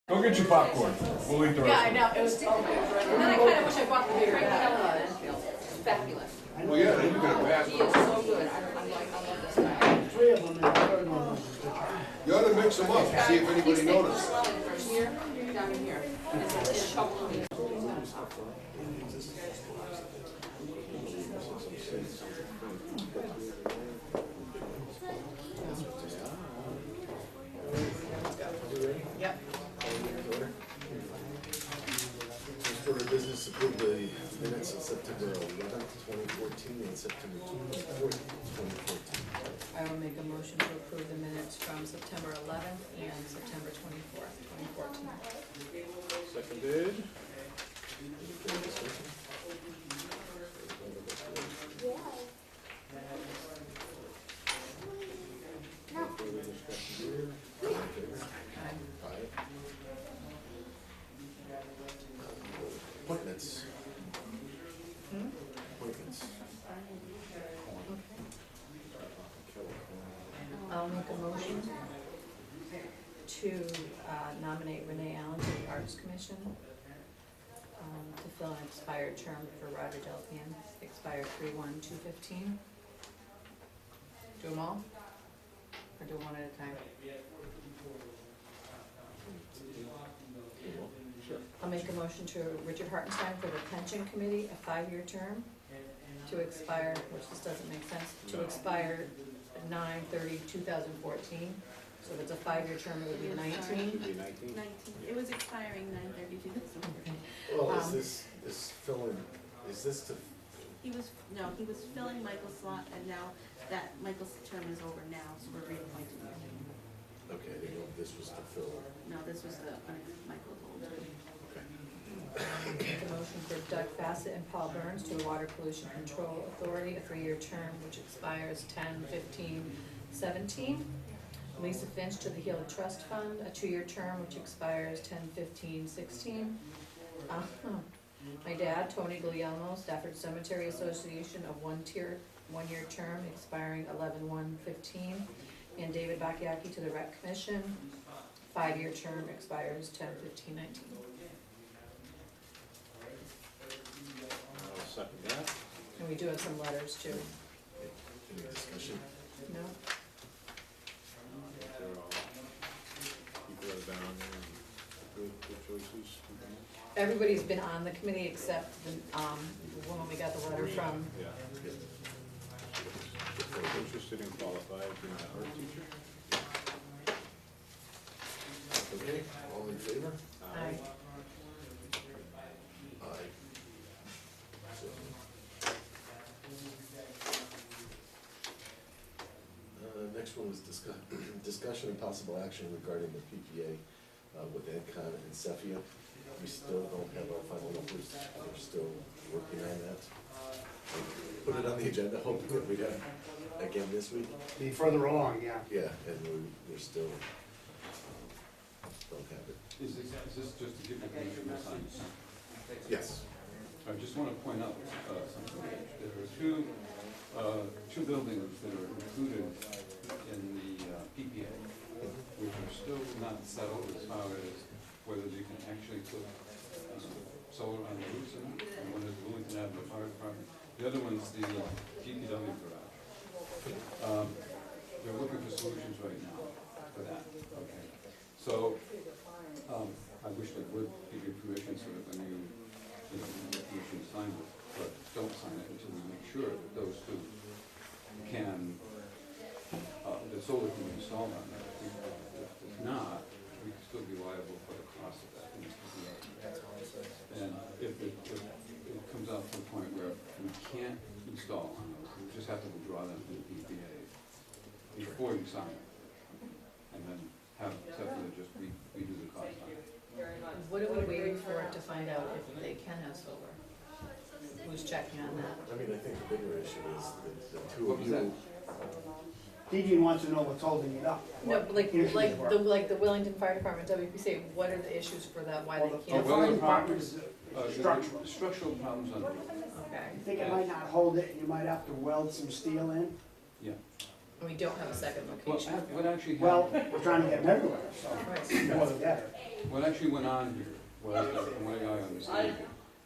Go get your popcorn. We'll eat the Yeah, rest I of it. know, it was, and then I kinda wish I bought the bigger bag. It's fabulous. Well, yeah, then you got a bath. He is so good, I'm like, I love this guy. Three of them, and the third one was You ought to mix them up and see if anybody noticed. Swelling from here down to here. And it's a couple of these. Yep. First order of business, approve the minutes of September 11th, 2014 and September 24th, 2014. I will make a motion to approve the minutes from September 11th and September 24th, 2014. Seconded. Any further discussion? No further discussion here. All in favor? Aye. Appointments. Appointments. I'll make a motion to nominate Renee Allen to the Arts Commission to fill an expired term for Roger Delpian, expired 3/1/2015. Do them all? Or do one at a time? Sure. I'll make a motion to Richard Hartenstein for the Pension Committee, a 5-year term to expire, which this doesn't make sense, to expire 9/30/2014. So if it's a 5-year term, it would be 19. Should be 19. 19. It was expiring 9/30/2014. Well, is this filling, is this to, He was filling Michael's slot, and now that Michael's term is over now, so we're reappointing him. okay, I didn't know if this was to fill, No, this was the, Michael's old term. okay. Make a motion for Doug Fassett and Paul Burns to the Water Pollution Control Authority, a 3-year term which expires 10/15/17. Lisa Finch to the Healer Trust Fund, a 2-year term which expires 10/15/16. My dad, Tony Guglielmo, Stafford Cemetery Association, of 1-year term expiring 11/1/15. And David Bakayaki to the Rec Commission, 5-year term expires 10/15/19. I'll second that. And we do have some letters too. Any discussion? No? They're all, people that have been on there and good choices. Everybody's been on the committee except the woman we got the letter from. Yeah. If they're interested and qualified, being an art teacher. Okay, all in favor? Aye. Aye. So, next one was discussion and possible action regarding the PPA with ENCON and Cephia. We still don't have our final numbers, we're still working on that. Put it on the agenda, hoping that we have again this week. be further along, yeah. Yeah, and we're still, don't have it. Is this just to give you permission to sign? Yes. I just want to point out something. There are two buildings that are included in the PPA, which are still not settled as far as whether you can actually put solar on the roofs, and one is Bloomington Avenue Fire Department. The other one's the DPW garage. They're looking for solutions right now for that, okay? So, I wish they would give you permission so that when you get permission to sign it, but don't sign it until we make sure that those two can, the solar can be installed on that. If not, we can still be liable for the cost of that. And if it comes out to the point where we can't install on those, we just have to withdraw them from the PPA before you sign it. And then have Stephanie just redo the cost on it. What are we waiting for to find out if they can have solar? Who's checking on that? I mean, I think the bigger issue is the two What of was you. that? DG wants to know what's holding it up. No, but like Usually work. the Wellington Fire Department, WPC, what are the issues for that, why Well, they the can't? fire well, department is structural. Structural problems on the roof. Okay, I think it might not hold it, you might have to weld some steel in. Yeah. and we don't have a second Well, location. what actually Well, happened? we're trying to get them everywhere, so Right. the more the better. what actually went on here was that, from what I understand,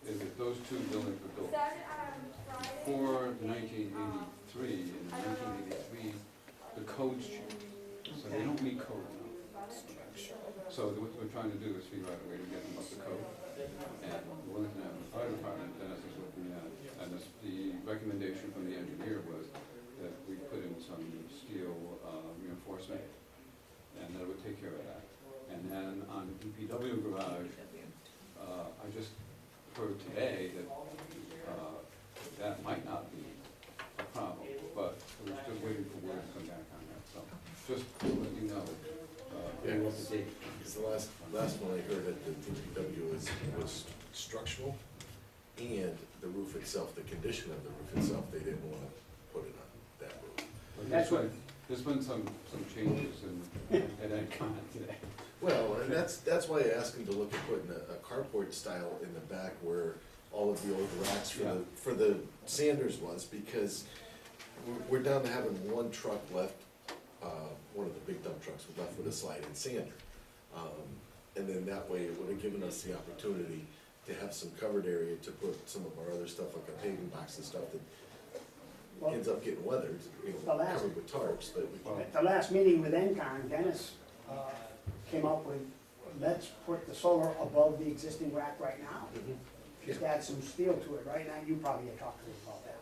is that those two buildings were built before 1983. In 1983, the codes changed, so they don't meet code now. So what we're trying to do is figure out a way to get them up to code. And the Wellington Avenue Fire Department, Dennis is looking at, and the recommendation from the engineer was that we put in some steel reinforcement, and that would take care of that. And then on the DPW garage, I just heard today that that might not be a problem, but we're just waiting for word to come back on that. So just to let you know, Yeah, what's the date? because the last one I heard at the DPW was structural, and the roof itself, the condition of the roof itself, they didn't want to put it on that roof. But That's what- there's been some changes at ENCON today. Well, and that's why I asked him to look at putting a carport style in the back where all of the old racks for the Sanders was, because we're down to having one truck left, one of the big dump trucks was left with a slide-in sander. And then that way it would have given us the opportunity to have some covered area to put some of our other stuff, like a paving box and stuff that Well, ends up getting weathered, you The know, last- covered with tarps, but At the last meeting with ENCON, Dennis came up with, let's put the solar above the existing rack right now. Just add some steel to it. Right now, you probably had talked to us about that.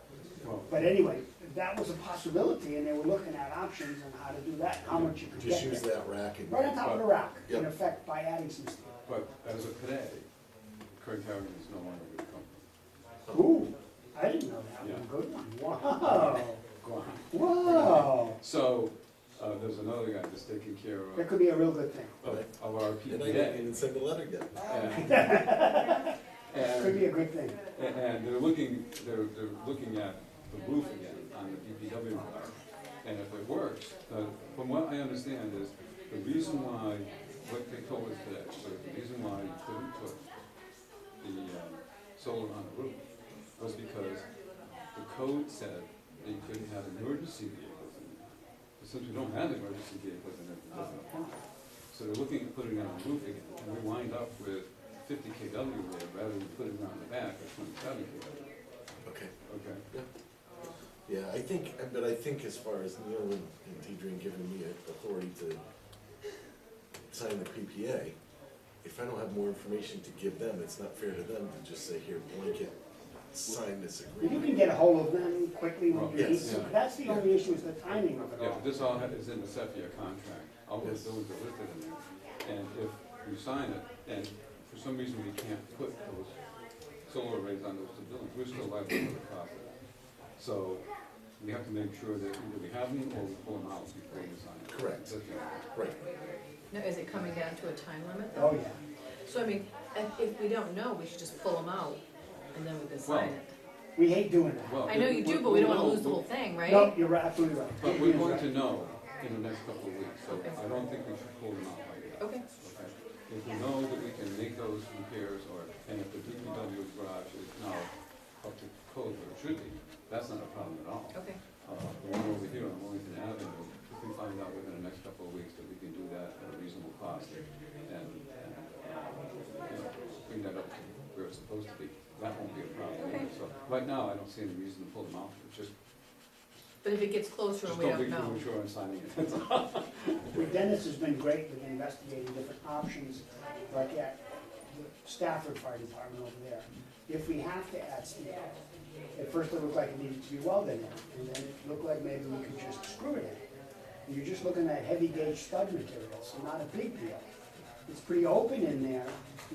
Well, But anyway, that was a possibility, and they were looking at options on how to do that, how much you could just get use there. that rack and. Right on top of the rack, in Yep. effect, by adding some steel. but as of today, Kurt Harrigan is no longer with the company. Ooh, I didn't know that one. Yeah. Good one. Wow, Gone. wow. So, there's another guy that's taking care That could be a real good thing. of our And I didn't PPA. even send a letter yet. Could be a good thing. And they're looking at the roof again on the DPW garage. And if it works, from what I understand is, the reason why, what they told us today, so the reason why you couldn't put the solar on the roof was because the code said that you couldn't have emergency vehicles in there. But since we don't have emergency vehicles in there, it doesn't apply. So they're looking at putting it on the roof again, and we wind up with 50 kW there rather than putting it on the back at 27 kW. Okay. Okay? Yeah, I think, but I think as far as Neil and Deidre giving me authority to sign the PPA, if I don't have more information to give them, it's not fair to them to just say, here, blanket, sign this You agreement. can get a hold of them quickly when you need Yes. to. That's the only issue, is the timing of it Yeah, all. but this all is in the Cephia contract, all those Yes. buildings are listed in there. And if you sign it, and for some reason we can't put those solar arrays on those two buildings, we're still liable for the cost of that. So we have to make sure that either we have them or we pull them out before we sign it. Correct. That's the only thing. Right. Now, is it coming down to a time limit Oh, though? yeah. So I mean, if we don't know, we should just pull them out and then we can sign it. We hate doing that. Well, I know you do, but we don't wanna lose the whole thing, right? No, you're right, absolutely right. But You're we're going right. to know in the next couple of weeks, so Okay. I don't think we should pull them out right now. Okay, Okay? If we know that we can make those repairs, and if the DPW garage is now up to code where it should be, that's not a problem at all. okay. The one over here on Wellington Avenue, if we find out within the next couple of weeks that we can do that at a reasonable cost and bring that up to where it's supposed to be, that won't be a problem. Okay. So, right now, I don't see any reason to pull them out, it's just But if it gets closer and we don't be don't know, premature in signing it, that's all. Well, Dennis has been great with investigating different options, like at the Stafford Fire Department over there. If we have to add steel, at first it looked like it needed to be welded in, and then it looked like maybe we could just screw it in. And you're just looking at heavy gauge stud material, so not a big deal. It's pretty open in there,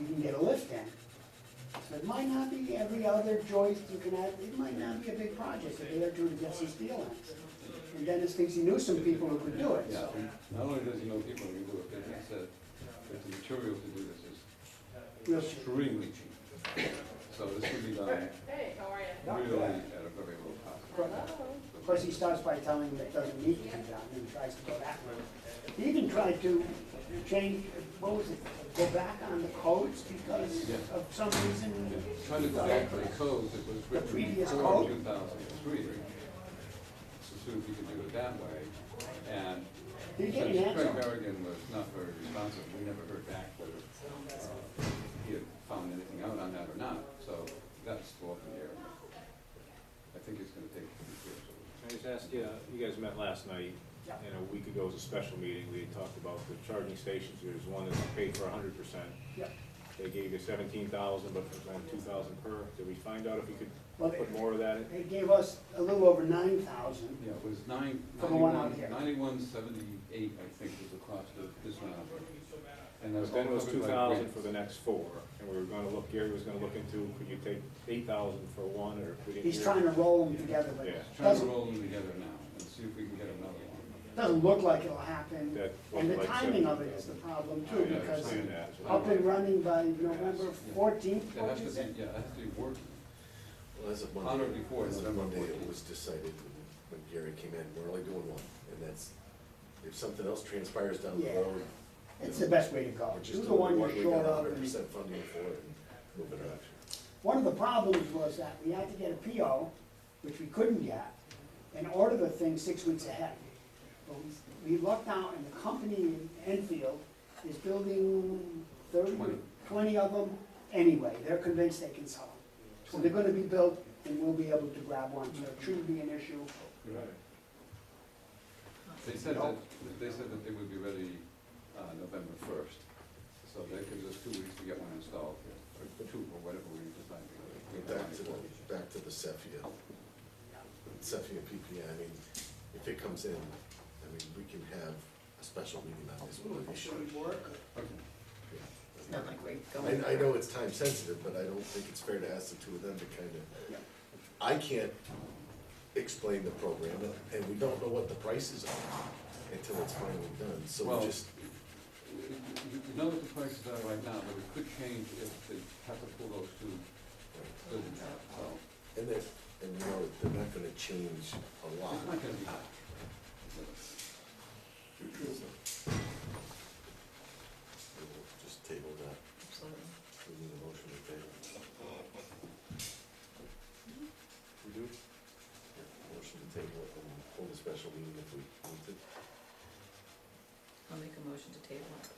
you can get a lift in. So it might not be every other joist you can add, it might not be a big project, a day or two to get some steel in. And Dennis thinks he knew some people who could do it, Yeah, so. and not only does he know people who can do it, but he said that the material to do this is Real cheap. extremely cheap. So this can be done really at a very low cost. Of course, he starts by telling him it doesn't need to be done, and he tries to go that way. He even tried to change, what was it, go back on the codes because Yeah. of some reason. Trying to go back to the code that was The written previous before code? 2003. So see if we could do it that way. And Did you get Since an answer? Craig Berrigan was not very responsive, we never heard back whether he had found anything out on that or not, so that's still up in the air. I think it's gonna take a few years. I just asked you, you guys met last night, Yeah. and a week ago was a special meeting, we had talked about the charging stations, there's one that's paid for 100%. Yeah. They gave you 17,000, but it was only 2,000 per, did we find out if we could Well, put more of that in? they gave us a little over 9,000. Yeah, it was For the one out here. 9178, I think, was the cost of this round. And that's But then it all was covered by 2,000 grants. for the next 4, and we were gonna look, Gary was gonna look into, could you take 8,000 for one, or we didn't He's hear- trying to roll them together, but Yeah. it Trying to doesn't, roll them together now and see if we can get another one. doesn't look like it'll happen. That And the wasn't like timing of it 17,000. is the problem I too, because understand that. up and running by November 14th, It has what to you be, said? yeah, it has to be working. Well, as of On Monday, or before as of November Monday, it 14th. was decided when Gary came in, we're only doing one, and that's, if something else transpires down the Yeah. road, It's the best way to go. we're Do just the doing one one, you're we short got of. 100% funding for it, and moving on. One of the problems was that we had to get a PO, which we couldn't get, and order the thing 6 weeks ahead. But we looked out, and the company in Enfield is building 30, 20 of them anyway. They're convinced they can sell them. So they're gonna be built, and we'll be able to grab one, so it shouldn't be an issue. You're right. They said that they would be ready November 1st, so that gives us 2 weeks to get one installed, or 2, or whatever we decide to do. Back to the Cephia PPA, I mean, if it comes in, I mean, we can have a special meeting on this one if we should. Okay. It's not like we're going. I know it's time sensitive, but I don't think it's fair to ask the two of them to kind of, I can't explain the program, and we don't know what the prices are until it's finally done, so Well, we just, You know what the prices are right now, but it could change if they have to pull those two buildings out, so. and then, and you know, they're not gonna change a lot. It's not gonna be high. We'll just table that, Absolutely. we need a motion to table. We do? Motion to table it and hold a special meeting if we need to. I'll make a motion to table it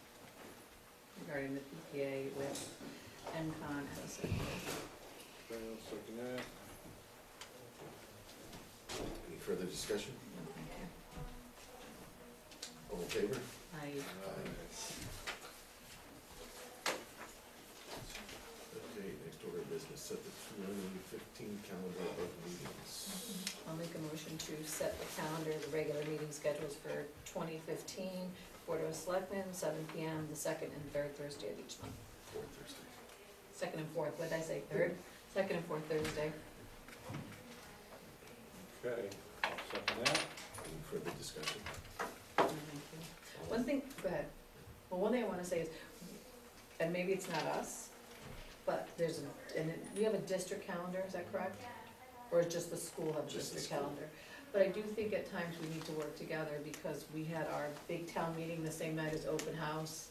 regarding the PPA with NCON as a second. Okay, I'll second that. Any further discussion? No, thank you. All in favor? I, Okay, next order of business, set the 2015 calendar of meetings. I'll make a motion to set the calendar, the regular meeting schedules for 2015, Board of Selectmen, 7 PM, the second and third Thursday of each month. Fourth Thursday. Second and fourth, what did I say, third? Second and fourth Thursday. Okay, I'll second that. Any further discussion? Thank you. One thing, go ahead. Well, one thing I wanna say is, and maybe it's not us, but there's, we have a district calendar, is that correct? Or is just the school have a Just the district school. calendar? But I do think at times we need to work together because we had our big town meeting the same night as open house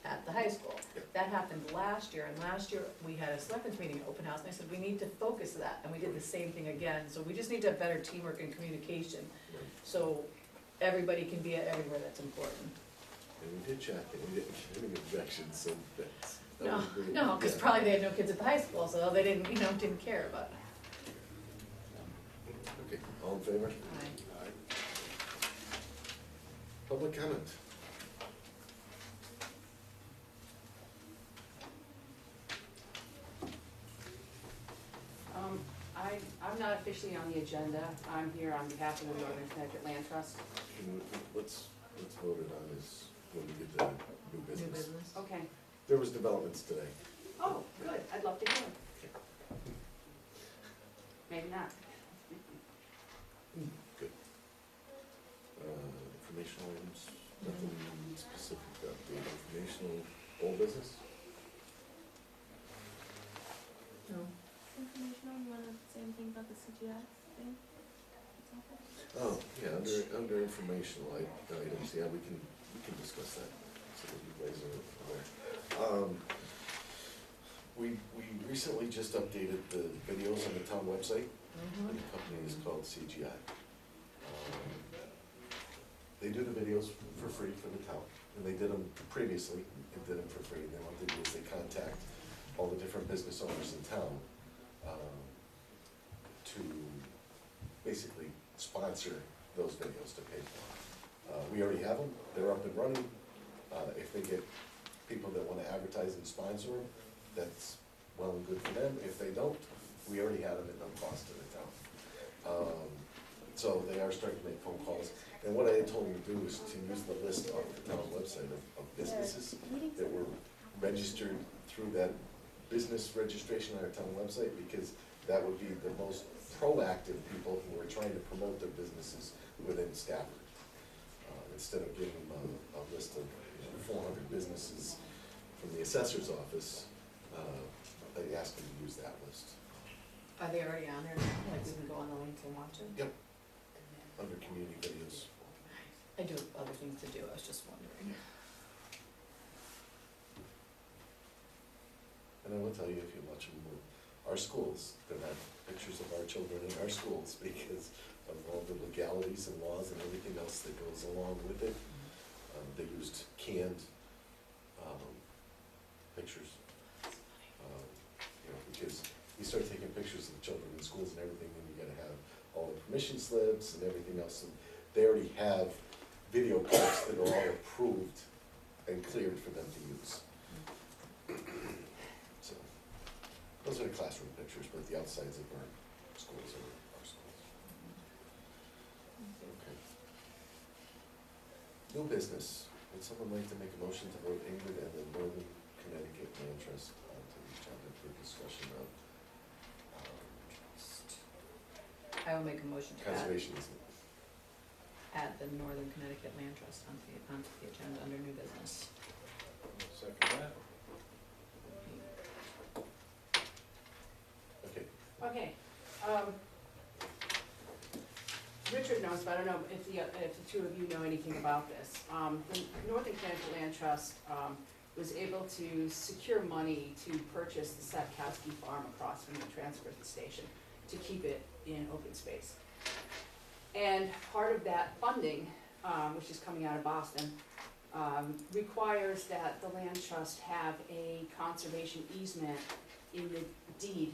at the high school. Yep. That happened last year, and last year we had a selectmen's meeting at open house, and I said, we need to focus that, and we did the same thing again. So we just need to have better teamwork and communication, Right. so everybody can be at everywhere that's important. And we did check, and we didn't get any objections, so that's. that No, was great. no, because Yeah. probably they had no kids at the high school, so they didn't, didn't care, but. Okay, all in favor? I- Public comment? I'm not officially on the agenda. I'm here on behalf of the Northern Connecticut Land Trust. What's voted on is when we get the new New business. business. Okay. There was developments today. Oh, good. I'd love to hear. Maybe not. Good. Informational items, nothing specific to update, informational, old business? No. Informational, you wanna say anything about the CGI thing? Oh, yeah, under informational items, yeah, we can discuss that, so that you guys are aware. We recently just updated the videos on the town website, and the company is called CGI. they do the videos for free for the town, and they did them previously, they did them for free, and then what they do is they contact all the different business owners in town, to basically sponsor those videos to pay for. We already have them, they're up and running, if they get people that wanna advertise and sponsor them, that's well and good for them, if they don't, we already had them at no cost to the town. So they are starting to make phone calls, and what I had told them to do is to use the list off the town website of businesses that were registered through that business registration on our town website, because that would be the most proactive people who are trying to promote their businesses within Stafford. Instead of giving them a list of 400 businesses from the assessor's office, I asked them to use that list. Are they already on there now? Like we can go on the link and watch them? Yep. Under community videos. I do have other things to do, I was just wondering. And I will tell you, if you watch them, our schools, they're not pictures of our children in our schools because of all the legalities and laws and everything else that goes along with it. They used canned pictures. Because you start taking pictures of children in schools and everything, then you gotta have all the permission slips and everything else. And they already have video clips that are all approved and cleared for them to use. So, those are the classroom pictures, but the outsides of our schools are our schools. Okay. New business. Would someone like to make a motion to vote Ingrid and the Northern Connecticut Land Trust onto the agenda for discussion of I will make a motion to conservation easement? add the Northern Connecticut Land Trust onto the agenda under new business. Second that. Okay, Okay, Richard knows, but I don't know if the two of you know anything about this. The Northern Connecticut Land Trust, was able to secure money to purchase the Sapkowski farm across from the transfer station to keep it in open space. And part of that funding, which is coming out of Boston, requires that the land trust have a conservation easement in the deed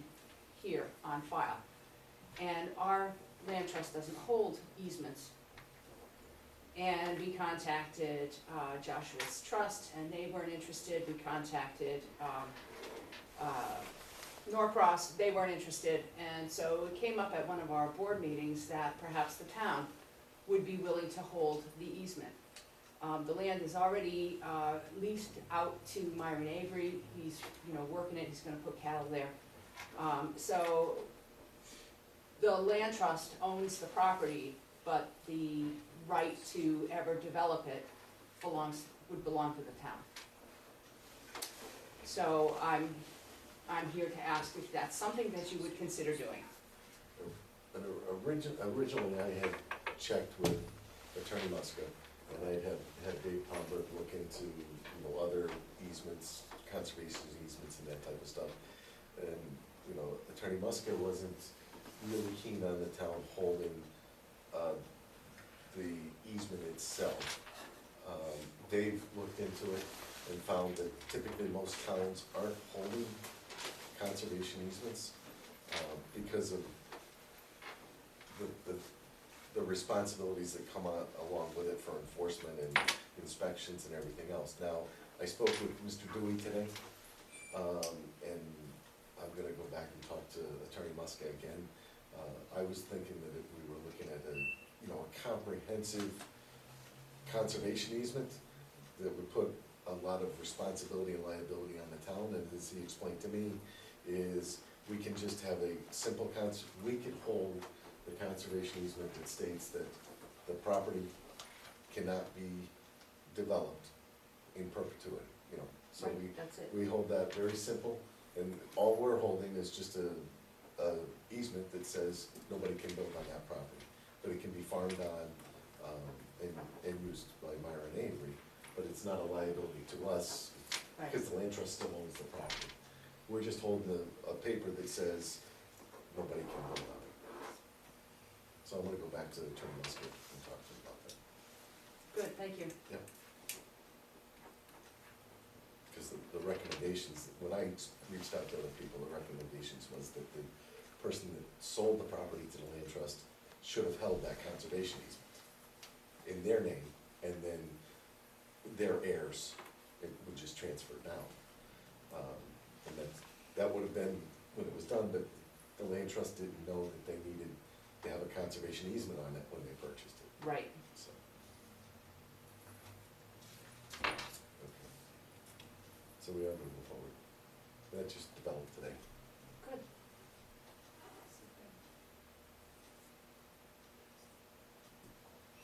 here on file. And our land trust doesn't hold easements. And we contacted Joshua's Trust, and they weren't interested. We contacted Norcross, they weren't interested. And so it came up at one of our board meetings that perhaps the town would be willing to hold the easement. The land is already leased out to Myron Avery. He's, working it, he's gonna put cattle there. So the land trust owns the property, but the right to ever develop it would belong to the town. So I'm here to ask if that's something that you would consider doing. Originally, I had checked with Attorney Muska, and I had Dave Palmer look into, other easements, conservation easements and that type of stuff. And, Attorney Muska wasn't really keen on the town holding, the easement itself. Dave looked into it and found that typically most towns aren't holding conservation easements, because of the responsibilities that come along with it for enforcement and inspections and everything else. Now, I spoke with Mr. Dewey today, and I'm gonna go back and talk to Attorney Muska again. I was thinking that if we were looking at a comprehensive conservation easement that would put a lot of responsibility and liability on the town, and as he explained to me, is we can just have a simple we could hold the conservation easement that states that the property cannot be developed in perpetuity, So Right, that's it. we hold that very simple, and all we're holding is just a easement that says nobody can build on that property, but it can be farmed on, and used by Myron Avery, but it's not a liability to us, Right. because the land trust still owns the property. We're just holding a paper that says nobody can build on it. So I'm gonna go back to Attorney Muska and talk to him about that. Good, thank you. Because the recommendations, when I reached out to other people, the recommendations was that the person that sold the property to the land trust should have held that conservation easement in their name, and then their heirs, it would just transfer down. And that would have been when it was done, but the land trust didn't know that they needed to have a conservation easement on it when they purchased it, Right. so. Okay. So we are moving forward. That just developed today. Good.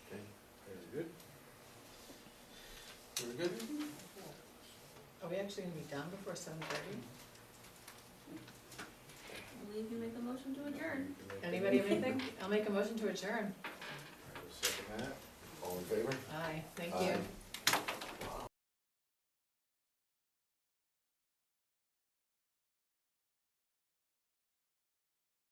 Okay. Very good. Very good? Are we actually gonna be done before 7:30? I believe you make a motion to adjourn. Anybody have anything? I'll make a motion to adjourn. I will second that. All in favor? Aye, thank Aye. you.